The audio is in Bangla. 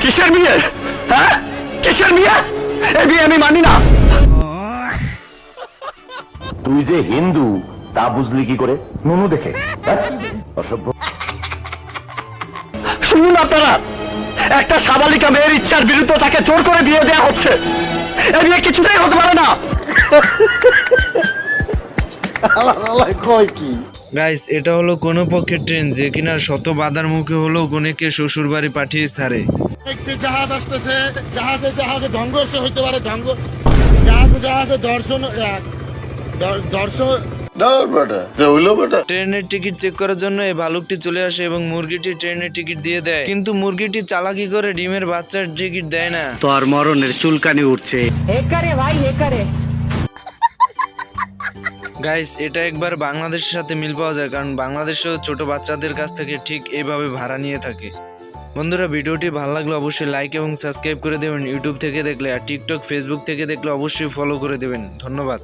কিসের বিয়ে? হ্যাঁ, কিসের বিয়ে? এই বিয়ে আমি মানি না। তুই যে হিন্দু তা বুঝলি কি করে? নুনু দেখে অসভ্য। শুনুন আপনারা, একটা সাবালিকা মেয়ের ইচ্ছার বিরুদ্ধে তাকে জোর করে বিয়ে দেওয়া হচ্ছে। এই বিয়ে কিছুতেই হতে পারে না। কয় কি গাইস, এটা হলো কোনো পক্ষের ট্রেন যে কিনা শত বাধার মুখে হলেও কনেকে শ্বশুর বাড়ি পাঠিয়ে ছাড়ে। একটি জাহাজ আসতেছে, জাহাজে জাহাজে সংঘর্ষ হইতে পারে, জাহাজে জাহাজে দর্শন ট্রেনের টিকিট চেক করার জন্য এই ভালুকটি চলে আসে এবং মুরগিটি ট্রেনের টিকিট দিয়ে দেয়, কিন্তু মুরগিটি চালাকি করে ডিমের বাচ্চার টিকিট দেয় না। তোর মরণের চুলকানি উঠছে। গাইস, এটা একবার বাংলাদেশের সাথে মিল পাওয়া যায়, কারণ বাংলাদেশেও ছোট বাচ্চাদের কাছ থেকে ঠিক এইভাবে ভাড়া নিয়ে থাকে। বন্ধুরা, ভিডিওটি ভালো লাগলে অবশ্যই লাইক এবং সাবস্ক্রাইব করে দেবেন ইউটিউব থেকে দেখলে, আর টিকটক ফেসবুক থেকে দেখলে অবশ্যই ফলো করে দেবেন। ধন্যবাদ।